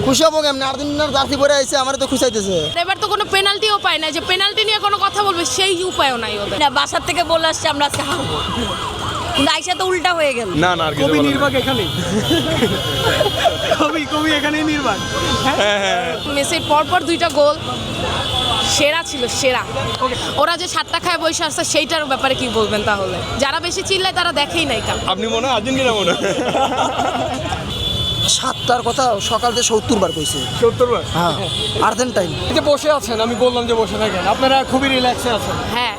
খুশি হবো কেমন? আর্জেন্টিনার জার্সি পরে আইছে, আমার তো খুশাইতেছে। এবার তো কোনো পেনাল্টিও পায় না, যে পেনাল্টি নিয়ে কোনো কথা বলবে সেই উপায়ও নাই ওদের। না, বাসার থেকে বলে আসছে আমরা আজকে হারবো, কিন্তু আইসা তো উল্টা হয়ে গেল। না না, আর কিছু কবি বলার নেই। নির্বাক এখানেই কবি এখানেই নির্বাক। মেসির পরপর 2টা গোল সেরা ছিল, সেরা। ওরা যে 7টা খায় বসে আসছে সেইটার ব্যাপারে কি বলবেন তাহলে? যারা বেশি চিল্লায় তারা দেখেই নাই কাপ। আপনি মনে হয় আর্জেন্টিনা মনে হয় 7টার কথা সকাল থেকে 70 বার কইছে। 70 বার। হ্যাঁ, আর্জেন্টাইন। এই যে বসে আছেন, আমি বললাম যে বসে থাকেন, আপনারা খুবই রিল্যাক্সে আছেন। হ্যাঁ,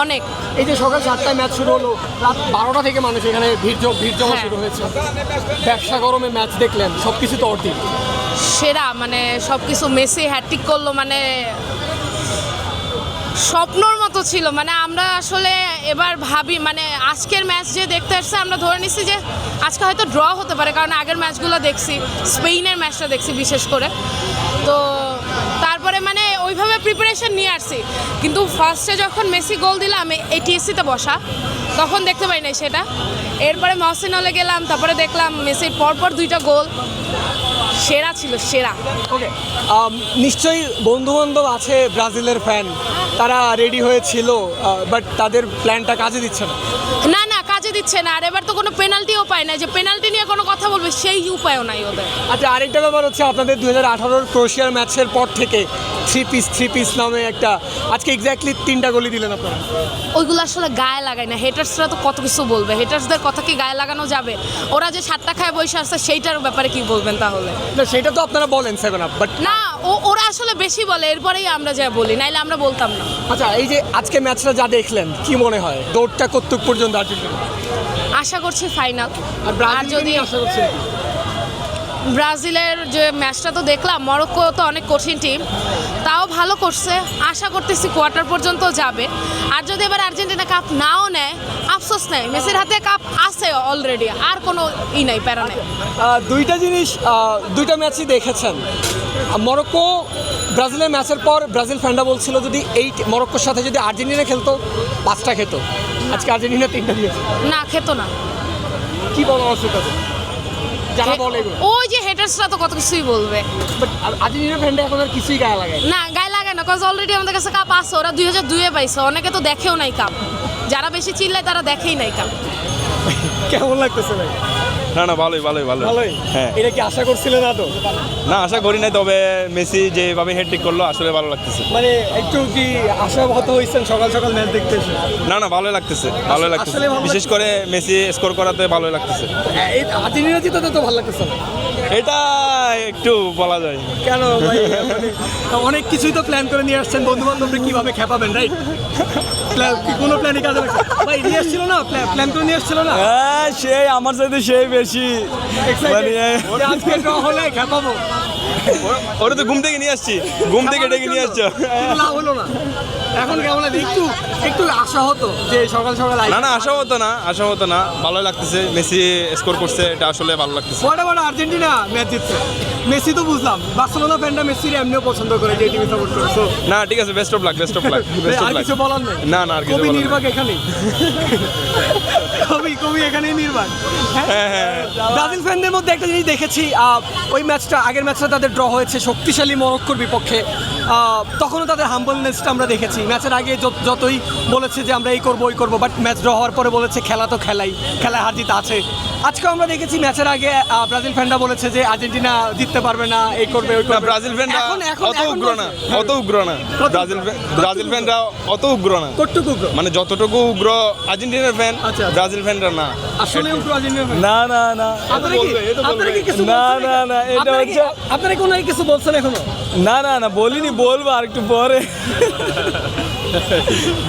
অনেক। এই যে সকাল 7টায় ম্যাচ শুরু হলো, রাত 12টা থেকে মানুষ এখানে ভিড় জমা হ্যাঁ। শুরু হয়েছে। ব্যবসা গরমে ম্যাচ দেখলেন, সব কিছু তো অর্ধেক। সেরা, মানে সব কিছু। মেসি হ্যাট্রিক করলো, মানে স্বপ্নর মতো ছিল। মানে আমরা আসলে এবার ভাবি, মানে আজকের ম্যাচ যে দেখতে আসছে আমরা ধরে নিচ্ছি যে আজকে হয়তো ড্র হতে পারে, কারণ আগের ম্যাচগুলো দেখছি, স্পেনের ম্যাচটা দেখছি বিশেষ করে। তো তারপরে মানে ওইভাবে প্রিপারেশন নিয়ে আসছি, কিন্তু ফার্স্টে যখন মেসি গোল দিলাম এই টিএসসিতে বসা, তখন দেখতে পাই নাই সেটা। এরপরে মহসিন হলে গেলাম, তারপরে দেখলাম মেসির পরপর 2টা গোল সেরা ছিল, সেরা। ওকে, নিশ্চয়ই বন্ধু বান্ধব আছে ব্রাজিলের ফ্যান, তারা রেডি হয়েছিল, বাট তাদের প্ল্যানটা কাজে দিচ্ছে না। না না, কাজে দিচ্ছে না। আর এবার তো কোনো পেনাল্টিও পায় না, যে পেনাল্টি নিয়ে কোনো কথা বলবে সেই উপায়ও নাই ওদের। আচ্ছা, আরেকটা ব্যাপার হচ্ছে আপনাদের 2018 ক্রোয়েশিয়ার ম্যাচের পর থেকে থ্রি পিস নামে একটা, আজকে এক্স্যাক্টলি 3টা গোলই দিলেন আপনারা। ওইগুলো আসলে গায়ে লাগায় না। হেটার্সরা তো কত কিছু বলবে, হেটার্সদের কথা কি গায়ে লাগানো যাবে? ওরা যে 7টা খায় বসে আসছে সেইটার ব্যাপারে কি বলবেন তাহলে? না, সেটা তো আপনারা বলেন 7 আপ, বাট না, ওরা আসলে বেশি বলে, এরপরেই আমরা যা বলি, নাইলে আমরা বলতাম না। আচ্ছা, এই যে আজকে ম্যাচটা যা দেখলেন, কি মনে হয় দৌড়টা কতটুক পর্যন্ত আর্জেন্টিনা? আশা করছি ফাইনাল। আর ব্রাজিল যদি যদি আশা করছেন কি? ব্রাজিলের যে ম্যাচটা তো দেখলাম, মরক্কো তো অনেক কঠিন টিম, তাও ভালো করছে। আশা করতেছি কোয়ার্টার পর্যন্ত যাবে। আর যদি এবার আর্জেন্টিনা কাপ নাও নেয়, আফসোস নেই, মেসির হাতে কাপ আছে অলরেডি, আর কোনো নাই, প্যারা নেই। দুইটা জিনিস, দুইটা ম্যাচই দেখেছেন। মরক্কো ব্রাজিলের ম্যাচের পর ব্রাজিল ফ্যানরা বলছিল যদি এই মরক্কোর সাথে যদি আর্জেন্টিনা খেলতো 5টা খেত, আজকে আর্জেন্টিনা 3টা দিয়েছে। না, খেতো না। কি বলা উচিত আছে যারা বলে এগুলো? ওই যে হেটার্সরা তো কত কিছুই বলবে। বাট আর্জেন্টিনা ফ্যানরা এখন আর কিছুই গায়ে লাগায় না। না, গায়ে লাগে না, কজ অলরেডি আমাদের কাছে কাপ আছে। ওরা 2002-এ পাইছে, অনেকে তো দেখেও নাই কাপ। যারা বেশি চিল্লায় তারা দেখেই নাই কাপ। কেমন লাগতেছে ভাই? না না, ভালোই ভালোই ভালো। ভালোই। হ্যাঁ, এটা কি আশা করছিলেন না তো? না আশা করি নাই, তবে মেসি যেভাবে হ্যাট্রিক করলো আসলে ভালো লাগতেছে। মানে একটু কি আশাহত হয়েছেন সকাল সকাল ম্যাচ দেখতে এসে? না না, ভালোই লাগতেছে, ভালোই লাগতেছে। আসলে ভালো বিশেষ করে মেসি স্কোর করাতে ভালোই লাগতেছে। এই আর্জেন্টিনা জিতাতে তো ভালো লাগতেছে না? এটা একটু বলা যায়। কেন ভাই? মানে অনেক কিছুই তো প্ল্যান করে নিয়ে আসছেন, বন্ধু বান্ধবরা কিভাবে খেপাবেন, রাইট? কোনো প্ল্যানই কাজে লাগছে ভাই? নিয়ে আসছিল না, প্ল্যান করে নিয়ে আসছিল না? হ্যাঁ, সেই আমার সাথে সেই বেশি আজকে ড্র হলে খেপাবো। ওরা তো ঘুম থেকে নিয়ে আসছি, ঘুম থেকে ডেকে নিয়ে আসছো। কিন্তু লাভ হলো না। এখন কেমন লাগে? একটু একটু আশা হতো যে সকাল সকাল না না, আশা হতো না, আশা হতো না। ভালো লাগতেছে, মেসি স্কোর করছে, এটা আসলে ভালো লাগতেছে। বড় আর্জেন্টিনা ম্যাচ জিতছে। মেসি তো বুঝলাম, বার্সেলোনা ফ্যানরা মেসির এমনিও পছন্দ করে, যে টিভি সাপোর্ট করে। So, না ঠিক আছে, best of luck, best of luck, best of আর লাক। কিছু বলার নেই। না না, আর কিছু কবি বলার নেই। নির্বাক এখানেই কবি এখানেই নির্বাক। হ্যাঁ হ্যাঁ, ব্রাজিল ফ্যানদের মধ্যে একটা জিনিস দেখেছি, ওই ম্যাচটা, আগের ম্যাচটা তাদের ড্র হয়েছে শক্তিশালী মরক্কোর বিপক্ষে। তখনও তাদের হাম্বলনেসটা আমরা দেখেছি। ম্যাচের আগে যতই বলেছে যে আমরা এই করবো ওই করবো, বাট ম্যাচ ড্র হওয়ার পরে বলেছে খেলা তো খেলাই, খেলায় হার জিত আছে। আজকেও আমরা দেখেছি ম্যাচের আগে ব্রাজিল ফ্যানরা বলেছে যে আর্জেন্টিনা জিততে পারবে না, এই করবে ওই না করবে। ব্রাজিল ফ্যানরা অত উগ্র না, অত উগ্র না। ব্রাজিল ফ্যানরা অত উগ্র না, কতটুকু উগ্র? মানে যতটুকু উগ্র আর্জেন্টিনার ফ্যান, আচ্ছা। ব্রাজিল ফ্যানরা না। আসলে উগ্র আর্জেন্টিনা fan? না না না, আপনারা কি কিছু না, বলছেন? না, না, এটা হচ্ছে- আপনারা কোনো কিছু বলছেন এখনো? না না না, বলিনি, বলবো আর একটু পরে।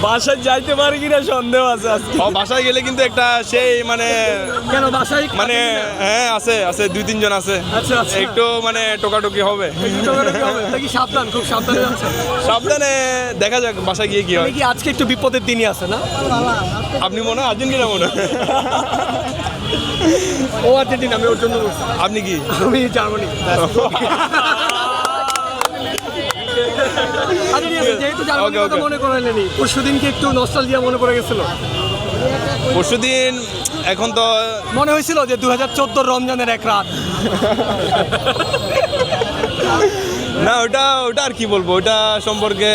বাসায় যাইতে পারে কিনা সন্দেহ আছে আজকে। বাসায় গেলে কিন্তু একটা সেই মানে কেন বাসায় মানে হ্যাঁ আছে, 2-3 জন আছে। আচ্ছা, আচ্ছা। একটু মানে টোকাটুকি হবে। কি সাবধান, খুব সাবধানে যাচ্ছেন? সাবধানে, দেখা যাক বাসায় গিয়ে কি হয়। কি আজকে একটু বিপদের দিনই আছে না? আপনি মনে হয় আর্জেন্টিনা মনে হয়। ও আর্জেন্টিনা, আমি ওর জন্য বলছি। আপনি কি? আমি জার্মানি। আরে ঠিক আছে, যেহেতু জার্মানির Okay, কথা okay. মনে করাইলেনি, পরশুদিন কি একটু নস্টালজিয়া মনে পড়ে গেছিল? পরশুদিন, এখন তো মনে হয়েছিল যে 2014 রমজানের এক রাত। না ওটা আর কি বলবো, ওটা সম্পর্কে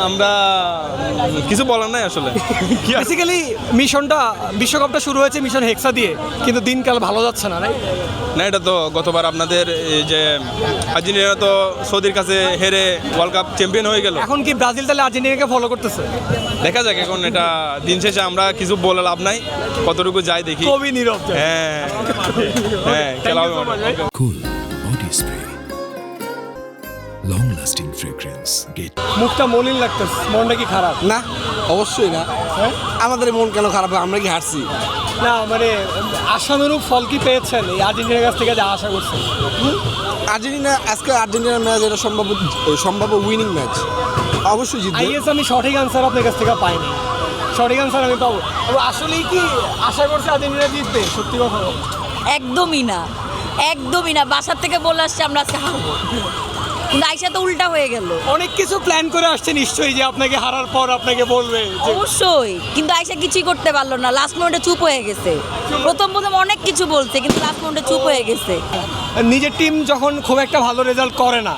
আমরা কিছু বলার নাই আসলে। কি আর- বেসিক্যালি মিশনটা বিশ্বকাপটা শুরু হয়েছে মিশন হেক্সা দিয়ে, কিন্তু দিনকাল ভালো যাচ্ছে না, রাইট? না এটা তো গতবার আপনাদের এই যে আর্জেন্টিনা তো সৌদির কাছে হেরে ওয়ার্ল্ড কাপ চ্যাম্পিয়ন হয়ে গেল। এখন কি ব্রাজিল তাহলে আর্জেন্টিনাকে ফলো করতেছে? দেখা যাক, এখন এটা দিন শেষে আমরা কিছু বলে লাভ নাই, কতটুকু যাই দেখি। কবি নীরব জয়। হ্যাঁ হ্যাঁ, খেলা হবে মনে হয়। Cool body spray. Long lasting fragrance. Get মুখটা মলিন লাগতেছে, মনটা কি খারাপ? না অবশ্যই না, আমাদের মন কেন খারাপ হবে, আমরা কি হারছি? না মানে আশানুরূপ ফল কি পেয়েছেন এই আর্জেন্টিনার কাছ থেকে যা আশা করছেন? আর্জেন্টিনা আজকে আর্জেন্টিনার ম্যাচ এটা সম্ভাব্য উইনিং ম্যাচ, অবশ্যই জিতবে। আইএস আমি সঠিক আনসার আপনার কাছ থেকে পাইনি, সঠিক আনসার আমি পাবো। তবে আসলেই কি আশা করছে আর্জেন্টিনা জিতবে? সত্যি কথা বলো। একদমই না, একদমই না। বাসার থেকে বলে আসছে আমরা আজকে হারবো, কিন্তু আইসা তো উল্টা হয়ে গেল। অনেক কিছু প্ল্যান করে আসছে নিশ্চয়ই, যে আপনাকে হারার পর আপনাকে বলবে যে অবশ্যই, কিন্তু আইসা কিছুই করতে পারলো না, লাস্ট মোমেন্টে চুপ হয়ে গেছে। প্রথম অনেক কিছু বলছে, কিন্তু লাস্ট মোমেন্টে চুপ হয়ে গেছে। নিজের টিম যখন খুব একটা ভালো রেজাল্ট করে না,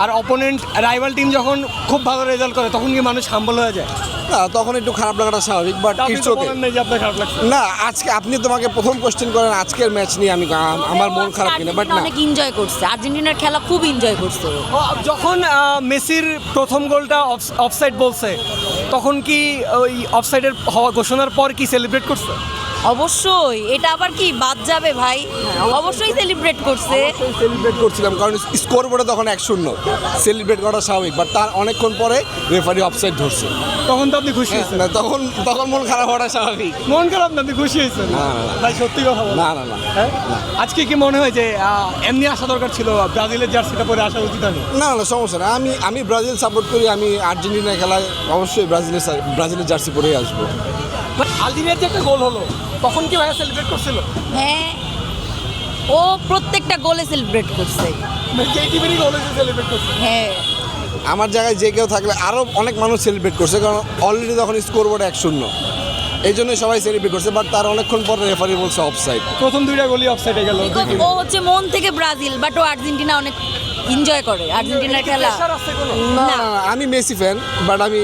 আর অপোনেন্ট রাইভাল টিম যখন খুব ভালো রেজাল্ট করে, তখন কি মানুষ হাম্বল হয়ে যায়? না তখন একটু খারাপ লাগাটা স্বাভাবিক, বাট আপনি ইটস তো ওকে। বলেন নাই যে আপনার খারাপ লাগছে। না আজকে আপনি তোমাকে প্রথম কোশ্চেন করেন আজকের ম্যাচ নিয়ে, আমি আমার মন খারাপ কিনা, বাট আর্জেন্টিনা না অনেক এনজয় করছে, আর্জেন্টিনার খেলা খুব এনজয় করছে ও। যখন মেসির প্রথম গোলটা অফসাইড বলছে, তখন কি ওই অফসাইডের হওয়া ঘোষণার পর কি সেলিব্রেট করছে? অবশ্যই, এটা আবার কি বাদ যাবে ভাই? অবশ্যই সেলিব্রেট করছে। সেলিব্রেট করছিলাম, কারণ স্কোর বোর্ডে তখন 1-0, সেলিব্রেট করা স্বাভাবিক, বাট তার অনেকক্ষণ পরে রেফারি অফসাইড ধরছে। তখন তো আপনি খুশি হয়েছেন? না তখন মন খারাপ হওয়াটা স্বাভাবিক। মন খারাপ না, আপনি খুশি হয়েছেন? না, না, না। ভাই সত্যি কথা বলো। না না না হ্যাঁ? আজকে কি মনে হয় যে এমনি আসা দরকার ছিল, ব্রাজিলের জার্সিটা পরে আসা উচিত? আমি না না সমস্যা না, আমি ব্রাজিল সাপোর্ট করি, আমি আর্জেন্টিনা খেলায় অবশ্যই ব্রাজিলের জার্সি পরেই আসবো। আলজেরিয়ার যে একটা গোল হলো, তখন কি ভাইয়া সেলিব্রেট করছিল? হ্যাঁ, ও প্রত্যেকটা গোলে সেলিব্রেট করছে। যে টিমেরই গোল হয়েছে সেলিব্রেট করছে। হ্যাঁ, আমার জায়গায় যে কেউ থাকলে আরও অনেক মানুষ সেলিব্রেট করছে, কারণ অলরেডি তখন স্কোর বোর্ডে 1-0, এই জন্য সবাই সেলিব্রেট করছে, বাট তার অনেকক্ষণ পরে রেফারি বলছে অফসাইড। প্রথম দুইটা গোলই অফসাইডে গেল। ও হচ্ছে মন থেকে ব্রাজিল, বাট ও আর্জেন্টিনা অনেক এনজয় করে আর্জেন্টিনার খেলা। প্রেশার আছে কোনো? না না, আমি মেসি ফ্যান, বাট আমি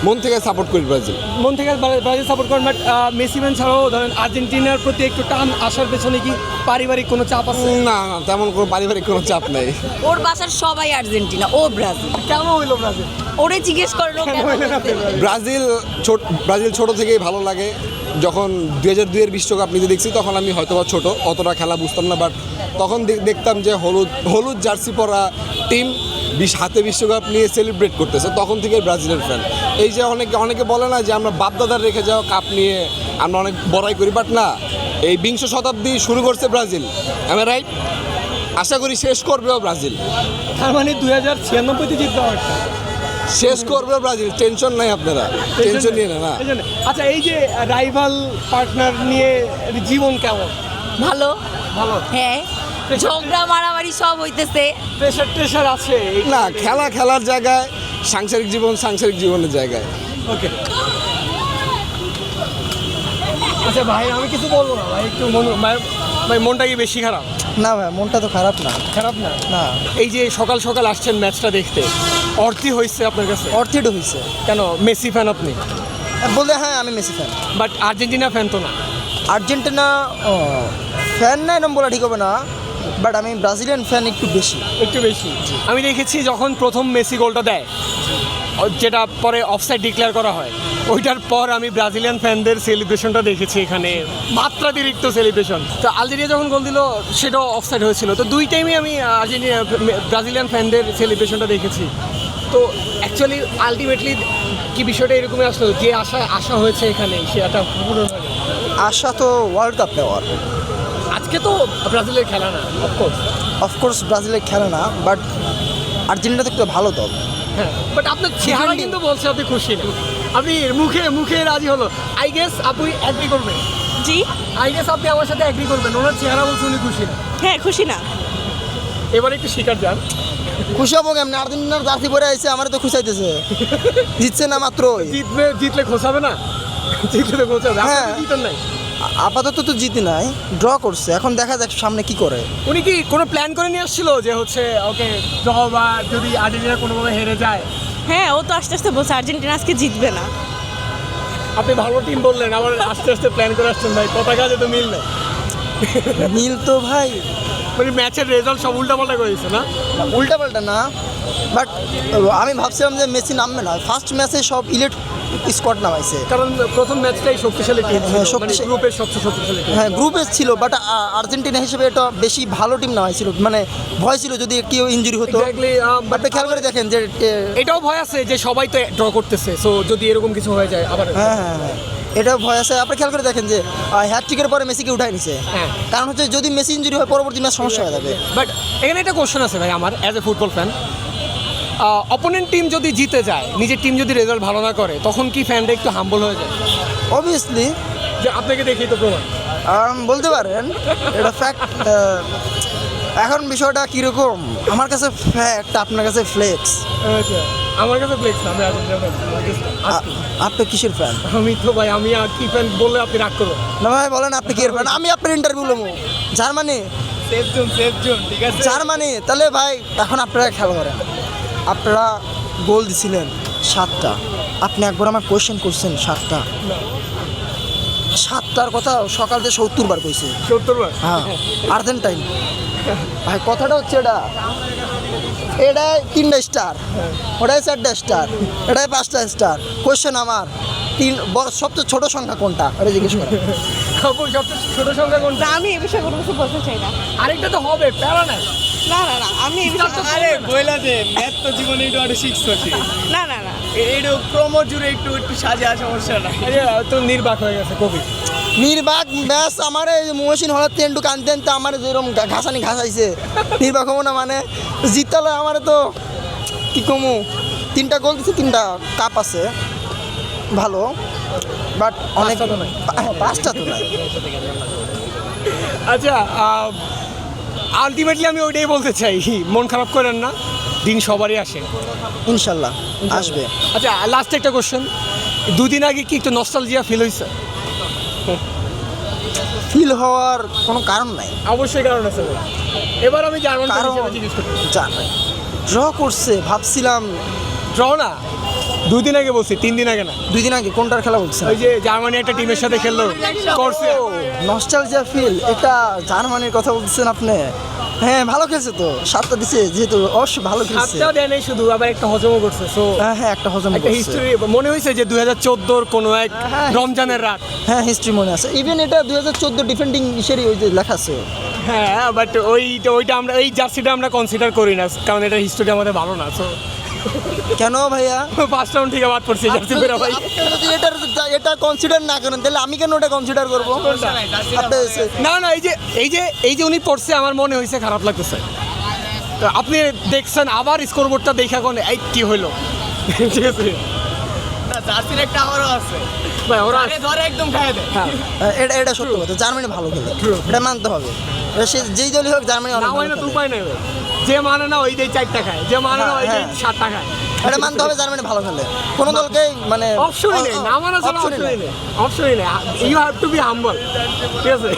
মন থেকে সাপোর্ট করি ব্রাজিল। মন থেকে ব্রাজিল সাপোর্ট করেন, বাট মেসি ম্যান ছাড়াও ধরেন আর্জেন্টিনার প্রতি একটু টান আসার পেছনে কি পারিবারিক কোনো চাপ আছে? না না, তেমন কোনো পারিবারিক কোনো চাপ নেই। ওর বাসার সবাই আর্জেন্টিনা, ও ব্রাজিল। কেন হইলো ব্রাজিল? ওরে জিজ্ঞেস করেন ও কেন হইলেন আপনি ব্রাজিল? ব্রাজিল ছোট থেকেই ভালো লাগে। যখন 2002-এর বিশ্বকাপ নিতে দেখছি, তখন আমি হয়তোবা ছোট, অতটা খেলা বুঝতাম না, বাট তখন দেখতাম যে হলুদ জার্সি পরা টিম হাতে বিশ্বকাপ নিয়ে সেলিব্রেট করতেছে, তখন থেকে ব্রাজিলের ফ্যান। এই যে অনেকে বলে না যে আমরা বাপদাদার রেখে যাওয়া কাপ নিয়ে আমরা অনেক বড়াই করি, বাট না, এই 20 শতাব্দী শুরু করছে ব্রাজিল, আমি রাইট? আশা করি শেষ করবেও ব্রাজিল, তার মানে 2096-তে জিততে হবে। শেষ করবে ব্রাজিল, টেনশন নাই আপনারা, টেনশন নিয়ে না। এই জন্য। আচ্ছা, এই যে রাইভাল পার্টনার নিয়ে জীবন কেমন? ভালো ভালো। হ্যাঁ, ঝগড়া মারামারি সব হইতেছে। প্রেশার আছে? না, খেলার জায়গায়, সাংসারিক জীবনের জায়গায়। ওকে। আচ্ছা ভাই, আমি কিছু বলবো না ভাই, একটু ভাই মনটা কি বেশি খারাপ? না ভাই, মনটা তো খারাপ না। খারাপ না? না, এই যে সকাল সকাল আসছেন ম্যাচটা দেখতে, অর্থই হয়েছে আপনার কাছে? অর্থিত হয়েছে। কেন, মেসি ফ্যান আপনি? বলতে হ্যাঁ, আমি Messi fan, but Argentina fan তো না। আর্জেন্টিনা ফ্যান না এরকম বলা ঠিক হবে না, বাট আমি ব্রাজিলিয়ান ফ্যান একটু বেশি। একটু বেশি। আমি দেখেছি যখন প্রথম মেসি গোলটা দেয়, যেটা পরে অফসাইড ডিক্লেয়ার করা হয়, ওইটার পর আমি ব্রাজিলিয়ান ফ্যানদের সেলিব্রেশনটা দেখেছি এখানে, মাত্রাতিরিক্ত সেলিব্রেশন। তো আলজেরিয়া যখন গোল দিল, সেটাও অফসাইড হয়েছিল। তো দুই টাইমই আমি ব্রাজিলিয়ান ফ্যানদের সেলিব্রেশনটা দেখেছি। তো অ্যাকচুয়ালি আলটিমেটলি কি বিষয়টা এরকমই আসলো, যে আশা হয়েছে এখানে সেটা পূরণ হয়? আশা তো ওয়ার্ল্ড কাপ নেওয়ার। আজকে তো ব্রাজিলের খেলা না, অফকোর্স ব্রাজিলের খেলে না, বাট আর্জেন্টিনা তো একটু ভালো দল। হ্যাঁ, বাট আপনার চেহারা কিন্তু বলছে আপনি খুশি না। আপনি মুখে রাজি হলো। আই গেস আপনি অ্যাগ্রি করবেন। জি, আই গেস আপনি আমার সাথে অ্যাগ্রি করবেন, ওনার চেহারা বলছে উনি খুশি না। হ্যাঁ খুশি না। এবার একটু শিকার যান। খুশি হবো কেমন? আর্জেন্টিনার জার্সি পরে আইছে, আমার তো খুশাইতেছে, জিতছে না মাত্র। জিতলে খোঁচাবে না? জিতলে তো খোঁচাবে। হ্যাঁ। আপনি জিতেন নাই। আপাতত তো জিতি নাই, ড্র করছে, এখন দেখা যাক সামনে কি করে। উনি কি কোনো প্ল্যান করে নিয়ে আসছিল যে হচ্ছে ওকে ড্র বা যদি আর্জেন্টিনা কোনোভাবে হেরে যায়? হ্যাঁ, ও তো আস্তে আস্তে বলছে আর্জেন্টিনা আজকে জিতবে না। আপনি ভালো টিম বললেন, আবার আস্তে আস্তে প্ল্যান করে আসছেন ভাই, পতাকা তো মিল নেই। মিল তো ভাই মানে ম্যাচের রেজাল্ট সব উল্টাপাল্টা করেছে না? উল্টাপাল্টা না, বাট আমি ভাবছিলাম যে মেসি নামবে না, ফার্স্ট ম্যাচে সব ইলেট স্কোয়াড নামাইছে। কারণ প্রথম ম্যাচটাই শক্তিশালী টিম, হ্যাঁ, মানে শক্তিশালী। গ্রুপের সবচেয়ে শক্তিশালী টিম। হ্যাঁ, গ্রুপে ছিল, বাট আর্জেন্টিনা হিসেবে এটা বেশি ভালো টিম নামাইছিল, মানে ভয় ছিল যদি কেউ ইনজুরি হতো। Exactly, বাট খেয়াল করে দেখেন যে এটাও ভয় আছে যে সবাই তো ড্র করতেছে, সো যদি এরকম কিছু হয়ে যায় আবার। হ্যাঁ হ্যাঁ হ্যাঁ, এটাও ভয় আছে। আপনি খেয়াল করে দেখেন যে হ্যাটট্রিকের পরে মেসিকে উঠাই নিছে, হ্যাঁ। কারণ হচ্ছে যদি মেসি ইনজুরি হয় পরবর্তী ম্যাচ সমস্যা হয়ে যাবে। বাট এখানে একটা কোশ্চেন আছে ভাই আমার as a football fan, opponent team যদি জিতে যায়, নিজের টিম যদি রেজাল্ট ভালো না করে, তখন কি ফ্যানরা একটু হাম্বল হয়ে যায়? অবভিয়াসলি যে আপনাকে দেখি তো প্রমাণ। বলতে পারেন, এটা ফ্যাক্ট। এখন বিষয়টা কীরকম, আমার কাছে ফ্যাক্ট, আপনার কাছে ফ্লেক্স। আচ্ছা, আমার কাছে ফ্লেক্স না, আমি আর্জেন্টিনা fan, আমার just asking। আপনি কিসের ফ্যান? আমি তো ভাই, আমি আর কি ফ্যান বললে আপনি রাগ করবেন। না ভাই বলেন আপনি কি ফ্যান? আমি আপনার ইন্টারভিউ নেবো। জার্মানি, সেফ জোন, ঠিক আছে। জার্মানি। তাহলে ভাই এখন আপনারা খেলা করেন, আপনারা গোল দিছিলেন 7টা, আপনি একবার আমার কোয়েশ্চেন করছেন 7টা, 7টার কথা সকাল থেকে 70 বার কইছে। 70 বার? হ্যাঁ, আর্জেন্টাইন। ভাই কথাটা হচ্ছে এটাই 3টা স্টার, ওটাই 4টা স্টার, এটাই 5টা স্টার। কোয়েশ্চেন আমার সবচেয়ে ছোট সংখ্যা কোনটা, এটা জিজ্ঞেস করেন। আপু সবচেয়ে ছোট সংখ্যা কোনটা? আমি এ বিষয়ে কোনো কিছু বলতে চাই না। আরেকটা তো হবে, প্যারা নাই। না না না, আমি এ বিষয়ে আরে বইলা দে, ম্যাথ তো জীবনে একটু শিখছি। না না না। একটু ক্রম জুড়ে একটু সাজা, সমস্যা নাই। আরে তো নির্বাক হয়ে গেছে কবি। নির্বাক ব্যাস আমার এই মহসিন হলার তেন্ডু কানতে আনতে আমার যেরকম ঘাসানি ঘাসাইছে, নির্বাক হবো না মানে জিতালে আমার তো কি কমু। 3টা গোল দিচ্ছে, 3টা কাপ আছে, ভালো, বাট অনেক 5টা তো নাই। 5টা তো নাই। আচ্ছা, আলটিমেটলি আমি ওইটাই বলতে চাই, মন খারাপ করেন না, দিন সবারই আসে। ইনশাল্লাহ আসবে। আচ্ছা, লাস্ট একটা কোশ্চেন, 2 দিন আগে কি একটু নস্টালজিয়া ফিল হয়েছে? ফিল হওয়ার কোনো কারণ নাই, অবশ্যই কারণ আছে ভাই। এবার আমি জার্মান কারণ হিসেবে জিজ্ঞেস করতে ড্র করছে, ভাবছিলাম ড্র না, 2 দিন আগে বলছি, 3 দিন আগে না। 2 দিন আগে কোনটার খেলা বলছে? ওই যে জার্মানি একটা টিমের সাথে খেললো, করছে। নস্টালজিয়া ফিল, এটা জার্মানির কথা বলছেন আপনি? হ্যাঁ, ভালো খেলছে তো, 7টা দিছে, যেহেতু অবশ্যই ভালো খেলছে। 7টা দেয় নাই শুধু, আবার একটা হজমও করছে। সো হ্যাঁ হ্যাঁ, একটা হজম একটা করছে। হিস্ট্রি মনে হয়েছে যে 2014-র কোনো এক হ্যাঁ। রমজানের রাত। হ্যাঁ, হিস্ট্রি মনে আছে। ইভেন এটা 2014 ডিফেন্ডিং ইসেরই ওই যে লেখা আছে। হ্যাঁ, বাট ওইটা আমরা, এই জার্সিটা আমরা কনসিডার করি না, কারণ এটা হিস্ট্রি আমাদের ভালো না। সো কেন ভাইয়া? 5 রাউন্ড থেকে বাদ পড়ছে জার্সি পেরা ভাই। আপনি যদি এটা কনসিডার না করেন, তাহলে আমি কেন ওটা কনসিডার করবো? না না, এই যে উনি পড়ছে, আমার মনে হয়েছে খারাপ লাগতেছে। তো আপনি দেখছেন আবার স্কোরবোর্ডটা দেখা কোন এই কি হইলো, ঠিক আছে? জার্সির একটা আওয়ারও আছে ভাই ওরা ধরে একদম খাইয়ে দেয়। হ্যাঁ, এটা সত্য কথা, জার্মানি ভালো খেলে, এটা মানতে হবে। সে যেই দলই হোক, জার্মানি অনেক না হয় ভালো না তো খেলে। উপায় নেই ভাই। যে মানে না ওই দিয়ে 4টা খায়, যে মানে না ওই দিয়ে হ্যাঁ। 7টা খায়। এটা মানতে হবে, জার্মানি ভালো খেলে, কোনো দলকে মানে অপশনই নেই, না মানা ছাড়া option ই অপশনই নেই, অপশনই নেই। ইউ হ্যাভ টু বি হাম্বল, ঠিক আছে?